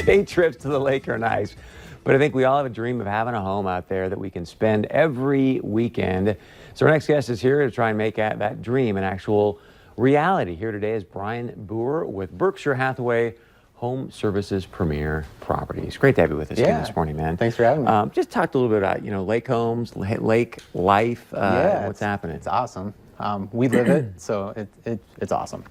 Day trips to the lake are nice, but I think we all have a dream of having a home out there that we can spend every weekend. So our next guest is here to try and make that dream an actual reality. Here today is Brian Boer with Berkshire Hathaway Home Services Premier Properties. Great to have you with us again this morning, man. Thanks for having me. Just talk a little bit about, lake homes, lake life, what's happening. It's awesome. We live it, so it's awesome.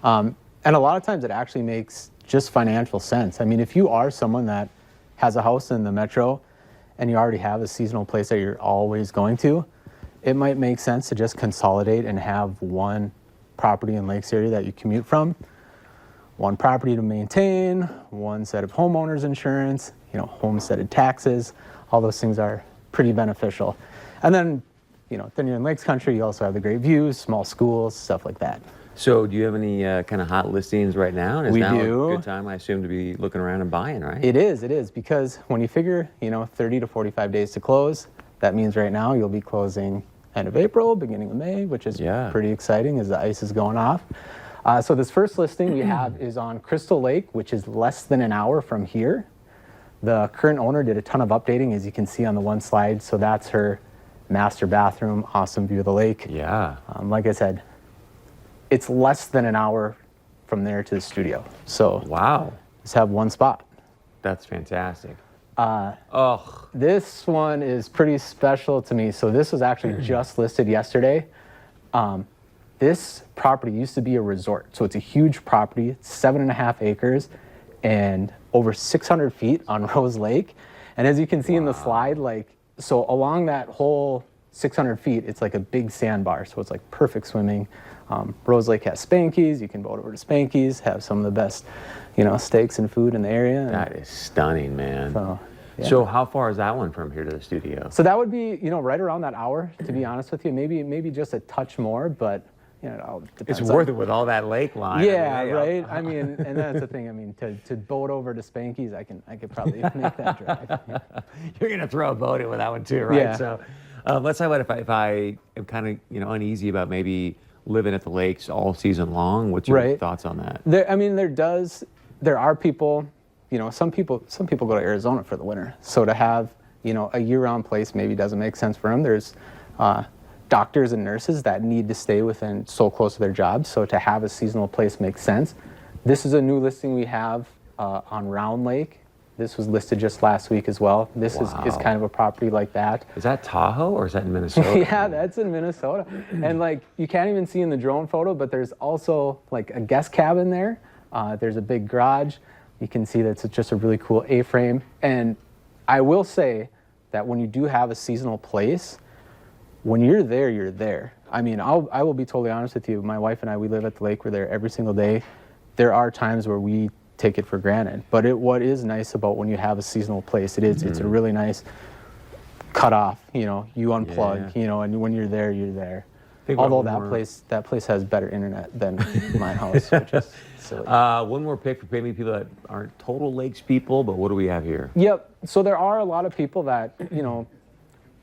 And a lot of times it actually makes just financial sense. I mean, if you are someone that has a house in the metro and you already have a seasonal place that you're always going to, it might make sense to just consolidate and have one property in Lakes area that you commute from, one property to maintain, one set of homeowners insurance, homesteaded taxes. All those things are pretty beneficial. And then, then you're in Lakes country, you also have the great views, small schools, stuff like that. So do you have any kind of hot listings right now? And is We now do. a good time, I assume, to be looking around and buying, right? It is, because when you figure, 30 to 45 days to close, that means right now you'll be closing end of April, beginning of May, which is pretty exciting as the ice is going off. So this first listing we have is on Crystal Lake, which is less than an hour from here. The current owner did a ton of updating, as you can see on the one slide. So that's her master bathroom, awesome view of the lake. Yeah. Like I said, it's less than an hour from there to the studio. So wow, just have one spot. That's fantastic. This one is pretty special to me. So this was actually just listed yesterday. This property used to be a resort. So it's a huge property, it's 7.5 acres and over 600 feet on Rose Lake. And as you can see in the slide, so along that whole 600 feet, it's like a big sandbar. So it's like perfect swimming. Rose Lake has Spankies. You can boat over to Spankies, have some of the best, steaks and food in the area. That is stunning, man. So, so how far is that one from here to the studio? So that would be, right around that hour, to be honest with you. Maybe just a touch more, but it all depends. It's worth it with all that lake line. Yeah, right. I mean, and that's the thing. I mean, to boat over to Spankies, I could probably make that drive. You're gonna throw a boat in with that one too, right? Yeah. So let's talk about if I am kind of uneasy about maybe living at the lakes all season long. What's your thoughts on that? There are people. Some people go to Arizona for the winter. So to have a year-round place maybe doesn't make sense for them. There's doctors and nurses that need to stay within so close to their jobs. So to have a seasonal place makes sense. This is a new listing we have on Round Lake. This was listed just last week as well. This is kind of a property like that. Is that Tahoe or is that in Minnesota? Yeah, that's in Minnesota. And you can't even see in the drone photo, but there's also a guest cabin there. There's a big garage. You can see that it's just a really cool A-frame. And I will say that when you do have a seasonal place, when you're there, you're there. I mean, I will be totally honest with you. My wife and I, we live at the lake. We're there every single day. There are times where we take it for granted. But what is nice about when you have a seasonal place, it's a really nice cutoff. You unplug. And when you're there, you're there. Although that place has better internet than my house, which is silly. One more pick for maybe people that aren't total lakes people, but what do we have here? Yep. So there are a lot of people that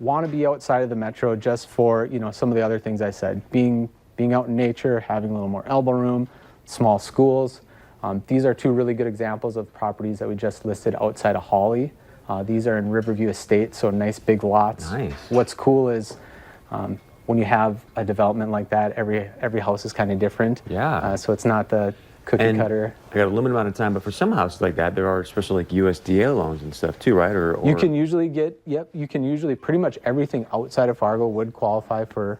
want to be outside of the metro just for some of the other things I said, being out in nature, having a little more elbow room, small schools. These are two really good examples of properties that we just listed outside of Hawley. These are in Riverview Estate, so nice big lots. Nice. What's cool is when you have a development like that, every house is kind of different. Yeah. So it's not the cookie cutter. I got a limited amount of time, but for some houses like that, there are especially USDA loans and stuff too, right? Or you can usually pretty much everything outside of Fargo would qualify for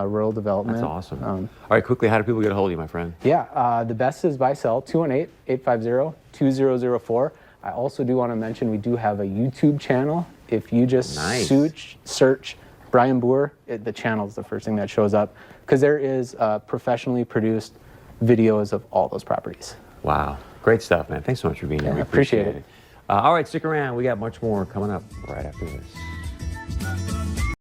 rural development. That's awesome. All right, quickly, how do people get a hold of you, my friend? Yeah, the best is by cell, 218-850-2004. I also do want to mention we do have a YouTube channel. If you just search Brian Boer, the channel is the first thing that shows up, because there is professionally produced videos of all those properties. Wow. Great stuff, man. Thanks so much for being here. We appreciate it. All right, stick around. We got much more coming up right after this.